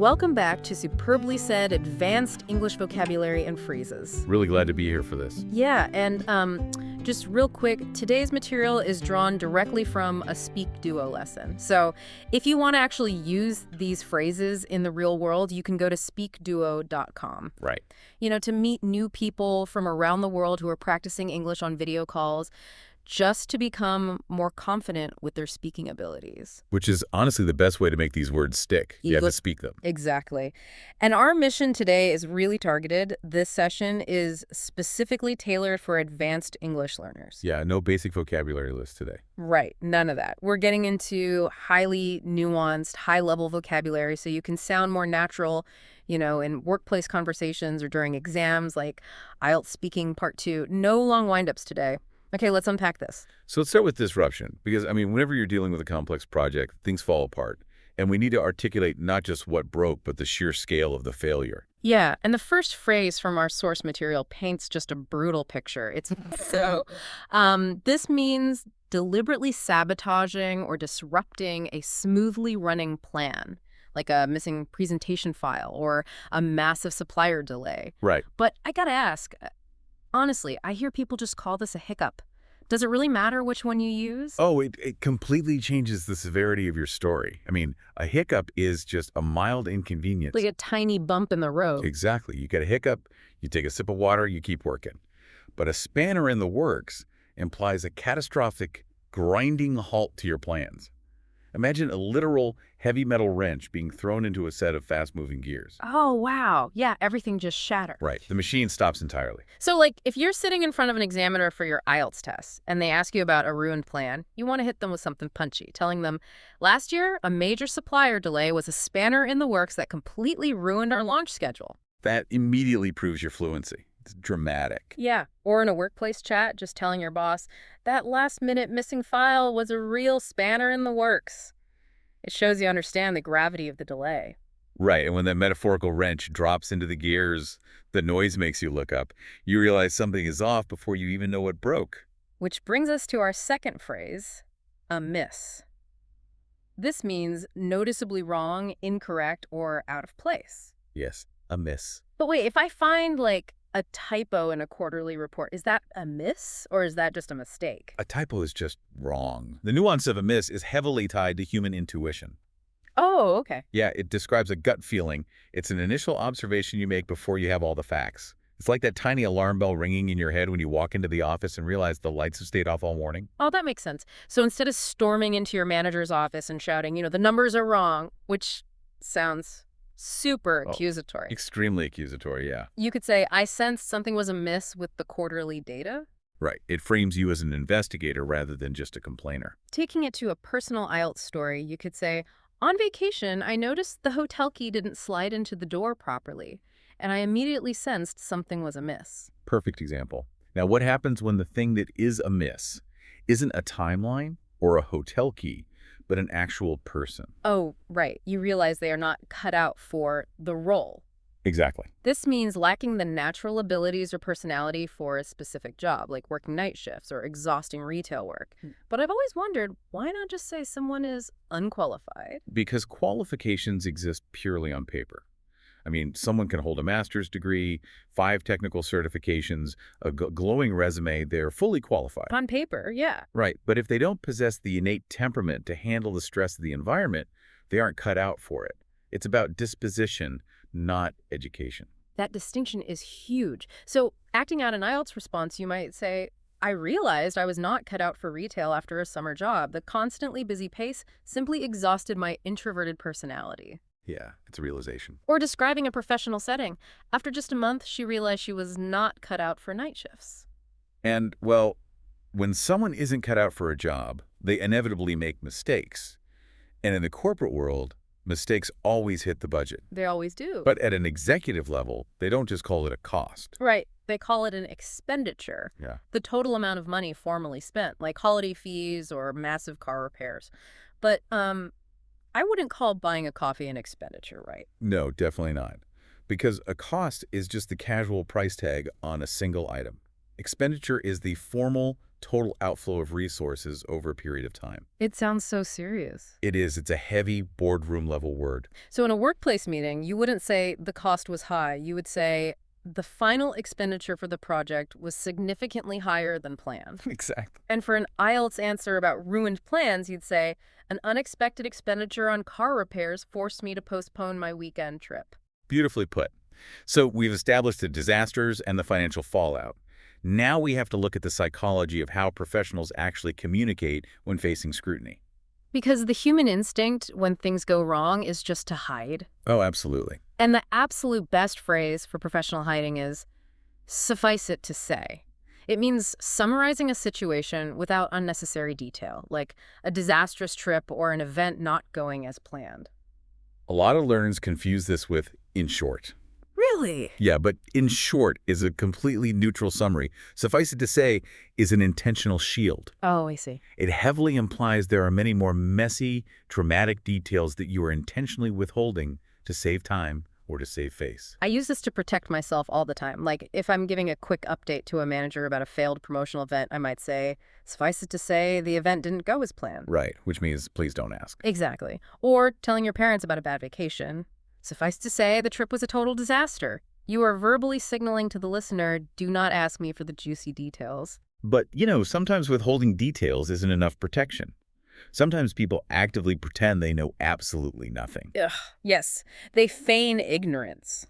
Welcome back to Superbly Said Advanced English Vocabulary and Phrases. Really glad to be here for this. Yeah, and just real quick, today's material is drawn directly from a SpeakDuo lesson. So if you want to actually use these phrases in the real world, you can go to speakduo.com. Right. You know, to meet new people from around the world who are practicing English on video calls, just to become more confident with their speaking abilities. Which is honestly the best way to make these words stick. You have to speak them. Exactly. And our mission today is really targeted. This session is specifically tailored for advanced English learners. Yeah, no basic vocabulary list today. Right, none of that. We're getting into highly nuanced, high-level vocabulary so you can sound more natural, you know, in workplace conversations or during exams like IELTS Speaking Part 2. No long wind-ups today. Okay, let's unpack this. So let's start with disruption, because, whenever you're dealing with a complex project, things fall apart. And we need to articulate not just what broke, but the sheer scale of the failure. Yeah, and the first phrase from our source material paints just a brutal picture. It's this means deliberately sabotaging or disrupting a smoothly running plan, like a missing presentation file or a massive supplier delay. Right. But I gotta ask, honestly, I hear people just call this a hiccup. Does it really matter which one you use? Oh, it completely changes the severity of your story. A hiccup is just a mild inconvenience. Like a tiny bump in the road. Exactly. You get a hiccup, you take a sip of water, you keep working. But a spanner in the works implies a catastrophic, grinding halt to your plans. Imagine a literal heavy metal wrench being thrown into a set of fast-moving gears. Oh, wow. Yeah, everything just shattered. Right. The machine stops entirely. So, like, if you're sitting in front of an examiner for your IELTS test and they ask you about a ruined plan, you want to hit them with something punchy, telling them, last year, a major supplier delay was a spanner in the works that completely ruined our launch schedule. That immediately proves your fluency. It's dramatic. Yeah. Or in a workplace chat, just telling your boss, that last-minute missing file was a real spanner in the works. It shows you understand the gravity of the delay. Right, and when that metaphorical wrench drops into the gears, the noise makes you look up. You realize something is off before you even know what broke. Which brings us to our second phrase, a miss. This means noticeably wrong, incorrect, or out of place. Yes, a miss. But wait, if I find, like, a typo in a quarterly report, is that a miss or is that just a mistake? A typo is just wrong. The nuance of a miss is heavily tied to human intuition. Oh, okay. Yeah, it describes a gut feeling. It's an initial observation you make before you have all the facts. It's like that tiny alarm bell ringing in your head when you walk into the office and realize the lights have stayed off all morning. Oh, that makes sense. So instead of storming into your manager's office and shouting, the numbers are wrong, which sounds super accusatory. Extremely accusatory, yeah. You could say, I sensed something was amiss with the quarterly data. Right. It frames you as an investigator rather than just a complainer. Taking it to a personal IELTS story, you could say, on vacation, I noticed the hotel key didn't slide into the door properly, and I immediately sensed something was amiss. Perfect example. Now, what happens when the thing that is amiss isn't a timeline or a hotel key, but an actual person? Oh, right. You realize they are not cut out for the role. Exactly. This means lacking the natural abilities or personality for a specific job, like working night shifts or exhausting retail work. But I've always wondered, why not just say someone is unqualified? Because qualifications exist purely on paper. Someone can hold a master's degree, 5 technical certifications, a glowing resume. They're fully qualified. On paper, yeah. Right. But if they don't possess the innate temperament to handle the stress of the environment, they aren't cut out for it. It's about disposition, not education. That distinction is huge. So acting out an IELTS response, you might say, I realized I was not cut out for retail after a summer job. The constantly busy pace simply exhausted my introverted personality. Yeah, it's a realization. Or describing a professional setting. After just a month, she realized she was not cut out for night shifts. And, well, when someone isn't cut out for a job, they inevitably make mistakes. And in the corporate world, mistakes always hit the budget. They always do. But at an executive level, they don't just call it a cost. Right. They call it an expenditure. Yeah. The total amount of money formally spent, like holiday fees or massive car repairs. But, I wouldn't call buying a coffee an expenditure, right? No, definitely not. Because a cost is just the casual price tag on a single item. Expenditure is the formal total outflow of resources over a period of time. It sounds so serious. It is. It's a heavy boardroom-level word. So in a workplace meeting, you wouldn't say the cost was high. You would say the final expenditure for the project was significantly higher than planned. Exactly. And for an IELTS answer about ruined plans, you'd say, an unexpected expenditure on car repairs forced me to postpone my weekend trip. Beautifully put. So we've established the disasters and the financial fallout. Now we have to look at the psychology of how professionals actually communicate when facing scrutiny. Because the human instinct when things go wrong is just to hide. Oh, absolutely. And the absolute best phrase for professional hiding is, suffice it to say. It means summarizing a situation without unnecessary detail, like a disastrous trip or an event not going as planned. A lot of learners confuse this with "in short." Really? Yeah, but "in short" is a completely neutral summary. Suffice it to say is an intentional shield. Oh, I see. It heavily implies there are many more messy, dramatic details that you are intentionally withholding to save time or to save face. I use this to protect myself all the time. Like, if I'm giving a quick update to a manager about a failed promotional event, I might say, suffice it to say, the event didn't go as planned. Right, which means please don't ask. Exactly. Or telling your parents about a bad vacation. Suffice to say, the trip was a total disaster. You are verbally signaling to the listener, do not ask me for the juicy details. But, sometimes withholding details isn't enough protection. Sometimes people actively pretend they know absolutely nothing. Ugh, yes. They feign ignorance,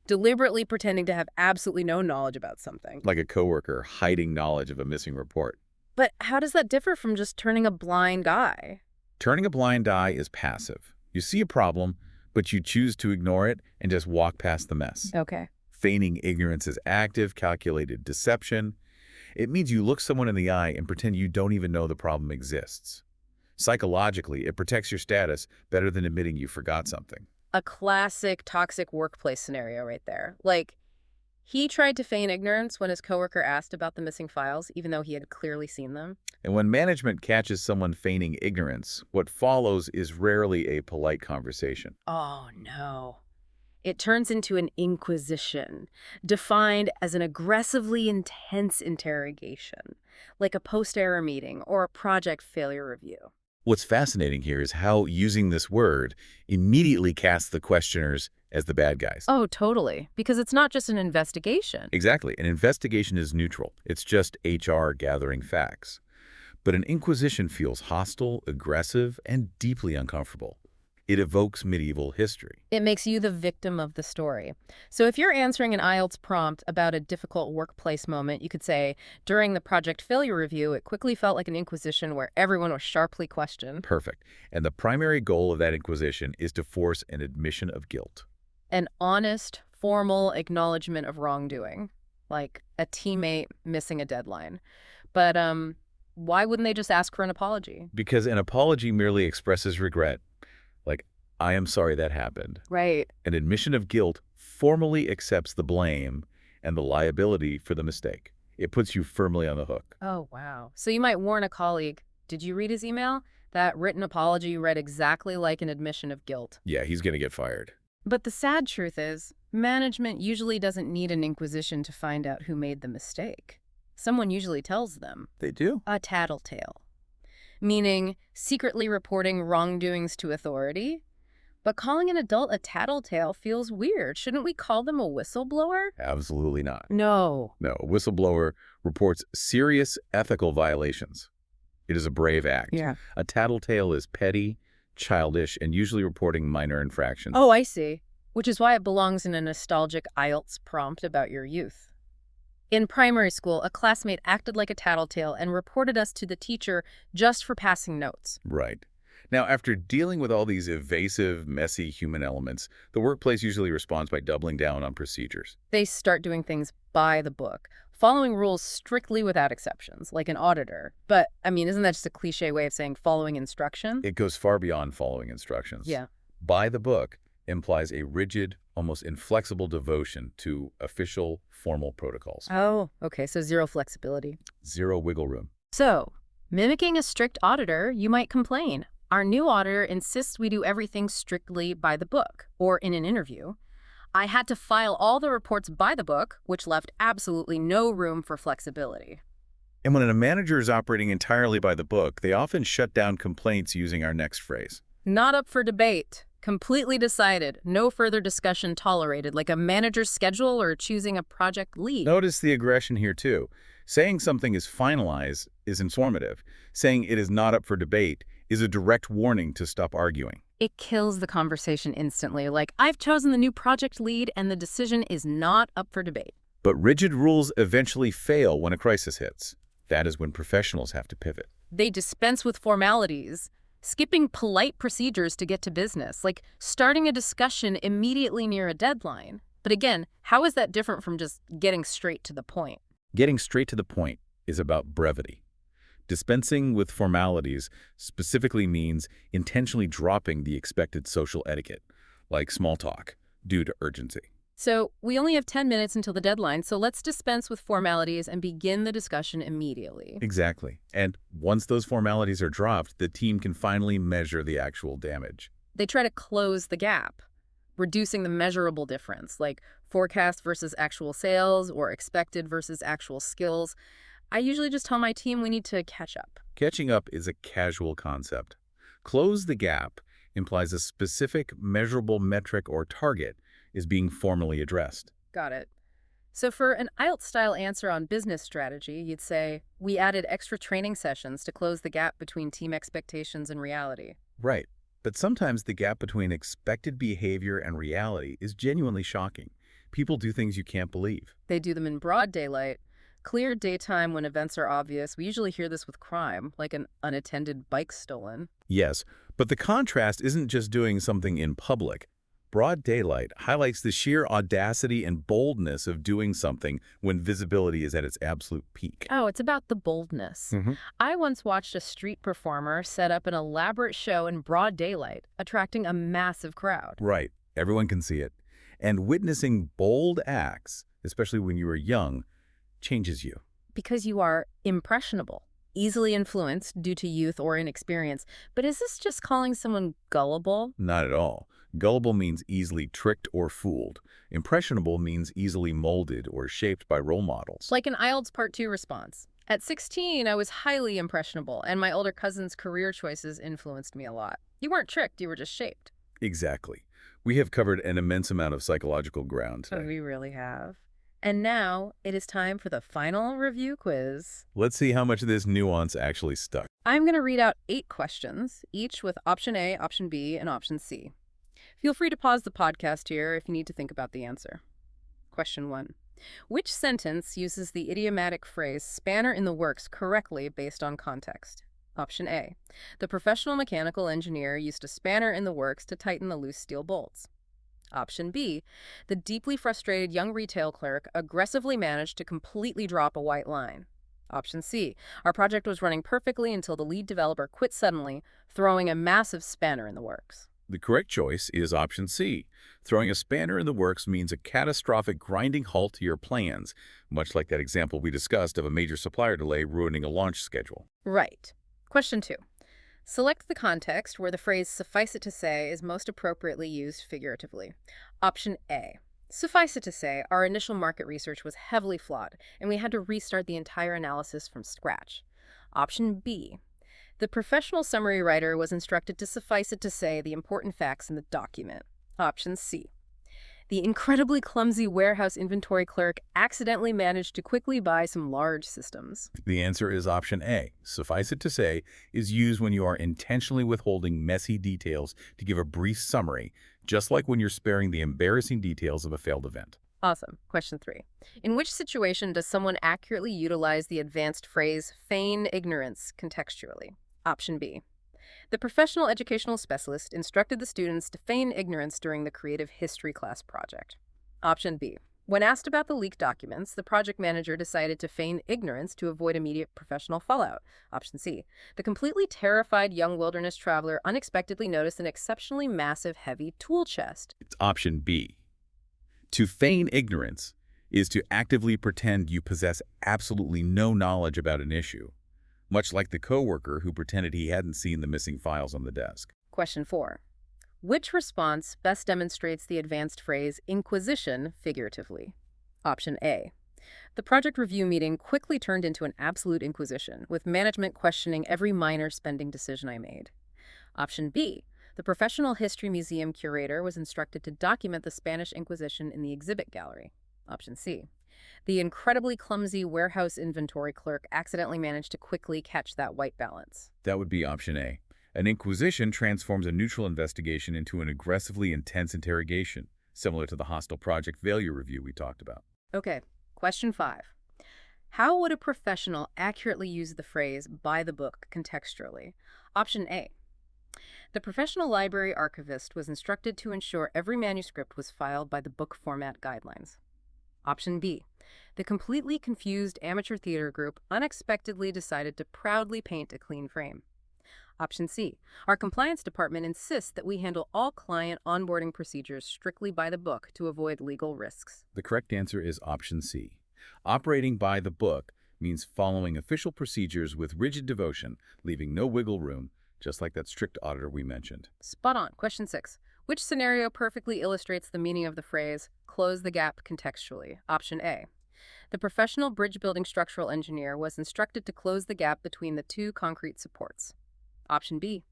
deliberately pretending to have absolutely no knowledge about something. Like a coworker hiding knowledge of a missing report. But how does that differ from just turning a blind eye? Turning a blind eye is passive. You see a problem, but you choose to ignore it and just walk past the mess. Okay. Feigning ignorance is active, calculated deception. It means you look someone in the eye and pretend you don't even know the problem exists. Psychologically, it protects your status better than admitting you forgot something. A classic toxic workplace scenario right there. Like, he tried to feign ignorance when his coworker asked about the missing files, even though he had clearly seen them. And when management catches someone feigning ignorance, what follows is rarely a polite conversation. Oh, no. It turns into an inquisition, defined as an aggressively intense interrogation, like a post-error meeting or a project failure review. What's fascinating here is how using this word immediately casts the questioners as the bad guys. Oh, totally. Because it's not just an investigation. Exactly. An investigation is neutral. It's just HR gathering facts. But an inquisition feels hostile, aggressive, and deeply uncomfortable. It evokes medieval history. It makes you the victim of the story. So if you're answering an IELTS prompt about a difficult workplace moment, you could say, during the project failure review, it quickly felt like an inquisition where everyone was sharply questioned. Perfect. And the primary goal of that inquisition is to force an admission of guilt. An honest, formal acknowledgement of wrongdoing, like a teammate missing a deadline. But why wouldn't they just ask for an apology? Because an apology merely expresses regret. Like, I am sorry that happened. Right. An admission of guilt formally accepts the blame and the liability for the mistake. It puts you firmly on the hook. Oh, wow. So you might warn a colleague, did you read his email? That written apology read exactly like an admission of guilt. Yeah, he's going to get fired. But the sad truth is, management usually doesn't need an inquisition to find out who made the mistake. Someone usually tells them. They do? A tattletale. Meaning secretly reporting wrongdoings to authority. But calling an adult a tattletale feels weird. Shouldn't we call them a whistleblower? Absolutely not. No. No, a whistleblower reports serious ethical violations. It is a brave act. Yeah. A tattletale is petty, childish, and usually reporting minor infractions. Oh, I see. Which is why it belongs in a nostalgic IELTS prompt about your youth. In primary school, a classmate acted like a tattletale and reported us to the teacher just for passing notes. Right. Now, after dealing with all these evasive, messy human elements, the workplace usually responds by doubling down on procedures. They start doing things by the book, following rules strictly without exceptions, like an auditor. But, isn't that just a cliche way of saying following instruction? It goes far beyond following instructions. Yeah. By the book implies a rigid, almost inflexible devotion to official, formal protocols. Oh, okay, so zero flexibility. Zero wiggle room. So, mimicking a strict auditor, you might complain. Our new auditor insists we do everything strictly by the book. Or in an interview, I had to file all the reports by the book, which left absolutely no room for flexibility. And when a manager is operating entirely by the book, they often shut down complaints using our next phrase. Not up for debate. Completely decided. No further discussion tolerated, like a manager's schedule or choosing a project lead. Notice the aggression here, too. Saying something is finalized is informative. Saying it is not up for debate is a direct warning to stop arguing. It kills the conversation instantly, like, I've chosen the new project lead and the decision is not up for debate. But rigid rules eventually fail when a crisis hits. That is when professionals have to pivot. They dispense with formalities, skipping polite procedures to get to business, like starting a discussion immediately near a deadline. But again, how is that different from just getting straight to the point? Getting straight to the point is about brevity. Dispensing with formalities specifically means intentionally dropping the expected social etiquette, like small talk, due to urgency. So we only have 10 minutes until the deadline, so let's dispense with formalities and begin the discussion immediately. Exactly. And once those formalities are dropped, the team can finally measure the actual damage. They try to close the gap, reducing the measurable difference, like forecast versus actual sales or expected versus actual skills. I usually just tell my team we need to catch up. Catching up is a casual concept. Close the gap implies a specific measurable metric or target is being formally addressed. Got it. So for an IELTS-style answer on business strategy, you'd say, we added extra training sessions to close the gap between team expectations and reality. Right. But sometimes the gap between expected behavior and reality is genuinely shocking. People do things you can't believe. They do them in broad daylight, clear daytime when events are obvious. We usually hear this with crime, like an unattended bike stolen. Yes, but the contrast isn't just doing something in public. Broad daylight highlights the sheer audacity and boldness of doing something when visibility is at its absolute peak. Oh, it's about the boldness. I once watched a street performer set up an elaborate show in broad daylight, attracting a massive crowd. Right. Everyone can see it. And witnessing bold acts, especially when you are young, changes you. Because you are impressionable, easily influenced due to youth or inexperience. But is this just calling someone gullible? Not at all. Gullible means easily tricked or fooled. Impressionable means easily molded or shaped by role models. Like an IELTS Part 2 response. At 16, I was highly impressionable, and my older cousin's career choices influenced me a lot. You weren't tricked, you were just shaped. Exactly. We have covered an immense amount of psychological ground today. We really have. And now, it is time for the final review quiz. Let's see how much of this nuance actually stuck. I'm going to read out 8 questions, each with option A, option B, and option C. Feel free to pause the podcast here if you need to think about the answer. Question 1. Which sentence uses the idiomatic phrase spanner in the works correctly based on context? Option A. The professional mechanical engineer used a spanner in the works to tighten the loose steel bolts. Option B. The deeply frustrated young retail clerk aggressively managed to completely drop a white line. Option C. Our project was running perfectly until the lead developer quit suddenly, throwing a massive spanner in the works. The correct choice is option C. Throwing a spanner in the works means a catastrophic grinding halt to your plans, much like that example we discussed of a major supplier delay ruining a launch schedule. Right. Question 2. Select the context where the phrase suffice it to say is most appropriately used figuratively. Option A. Suffice it to say, our initial market research was heavily flawed, and we had to restart the entire analysis from scratch. Option B. The professional summary writer was instructed to suffice it to say the important facts in the document. Option C. The incredibly clumsy warehouse inventory clerk accidentally managed to quickly buy some large systems. The answer is option A. Suffice it to say is used when you are intentionally withholding messy details to give a brief summary, just like when you're sparing the embarrassing details of a failed event. Awesome. Question 3. In which situation does someone accurately utilize the advanced phrase feign ignorance contextually? Option B. The professional educational specialist instructed the students to feign ignorance during the creative history class project. Option B. When asked about the leaked documents, the project manager decided to feign ignorance to avoid immediate professional fallout. Option C. The completely terrified young wilderness traveler unexpectedly noticed an exceptionally massive, heavy tool chest. It's option B. To feign ignorance is to actively pretend you possess absolutely no knowledge about an issue, much like the coworker who pretended he hadn't seen the missing files on the desk. Question 4. Which response best demonstrates the advanced phrase inquisition figuratively? Option A. The project review meeting quickly turned into an absolute inquisition, with management questioning every minor spending decision I made. Option B. The Professional History Museum curator was instructed to document the Spanish Inquisition in the exhibit gallery. Option C. The incredibly clumsy warehouse inventory clerk accidentally managed to quickly catch that white balance. That would be option A. An inquisition transforms a neutral investigation into an aggressively intense interrogation, similar to the hostile project failure review we talked about. Okay, question 5. How would a professional accurately use the phrase by the book contextually? Option A. The professional library archivist was instructed to ensure every manuscript was filed by the book format guidelines. Option B. The completely confused amateur theater group unexpectedly decided to proudly paint a clean frame. Option C. Our compliance department insists that we handle all client onboarding procedures strictly by the book to avoid legal risks. The correct answer is option C. Operating by the book means following official procedures with rigid devotion, leaving no wiggle room, just like that strict auditor we mentioned. Spot on. Question 6. Which scenario perfectly illustrates the meaning of the phrase, close the gap contextually? Option A. The professional bridge building structural engineer was instructed to close the gap between the two concrete supports. Option B.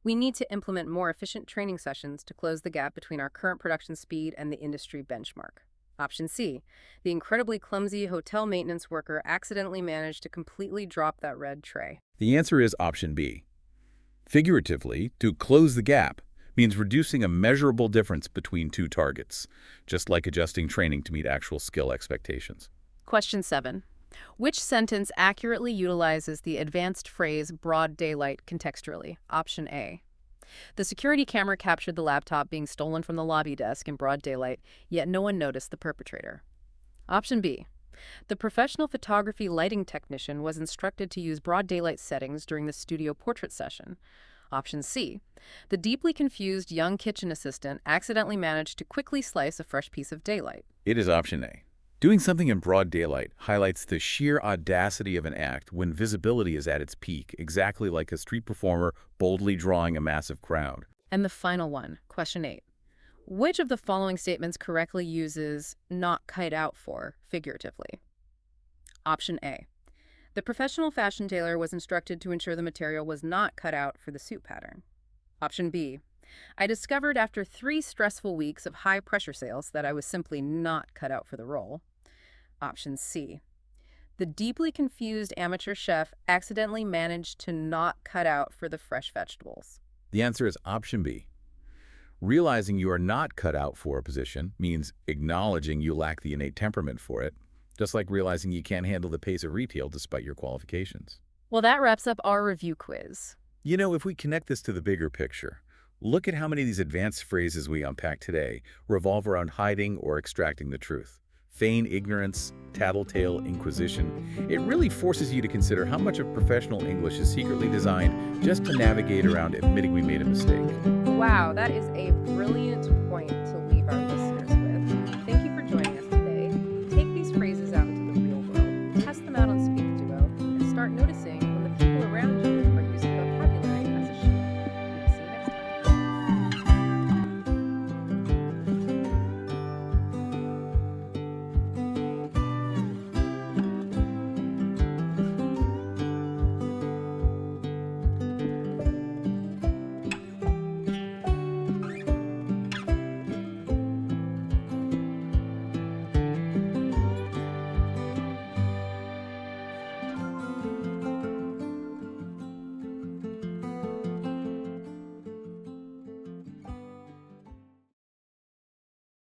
We need to implement more efficient training sessions to close the gap between our current production speed and the industry benchmark. Option C. The incredibly clumsy hotel maintenance worker accidentally managed to completely drop that red tray. The answer is option B. Figuratively, to close the gap means reducing a measurable difference between two targets, just like adjusting training to meet actual skill expectations. Question 7. Which sentence accurately utilizes the advanced phrase broad daylight contextually? Option A. The security camera captured the laptop being stolen from the lobby desk in broad daylight, yet no one noticed the perpetrator. Option B. The professional photography lighting technician was instructed to use broad daylight settings during the studio portrait session. Option C. The deeply confused young kitchen assistant accidentally managed to quickly slice a fresh piece of daylight. It is option A. Doing something in broad daylight highlights the sheer audacity of an act when visibility is at its peak, exactly like a street performer boldly drawing a massive crowd. And the final one, question 8. Which of the following statements correctly uses not cut out for figuratively? Option A. The professional fashion tailor was instructed to ensure the material was not cut out for the suit pattern. Option B. I discovered after 3 stressful weeks of high-pressure sales that I was simply not cut out for the role. Option C. The deeply confused amateur chef accidentally managed to not cut out for the fresh vegetables. The answer is option B. Realizing you are not cut out for a position means acknowledging you lack the innate temperament for it, just like realizing you can't handle the pace of retail despite your qualifications. Well, that wraps up our review quiz. You know, if we connect this to the bigger picture, look at how many of these advanced phrases we unpack today revolve around hiding or extracting the truth. Feign ignorance, tattletale, inquisition. It really forces you to consider how much of professional English is secretly designed just to navigate around admitting we made a mistake. Wow, that is a brilliant point.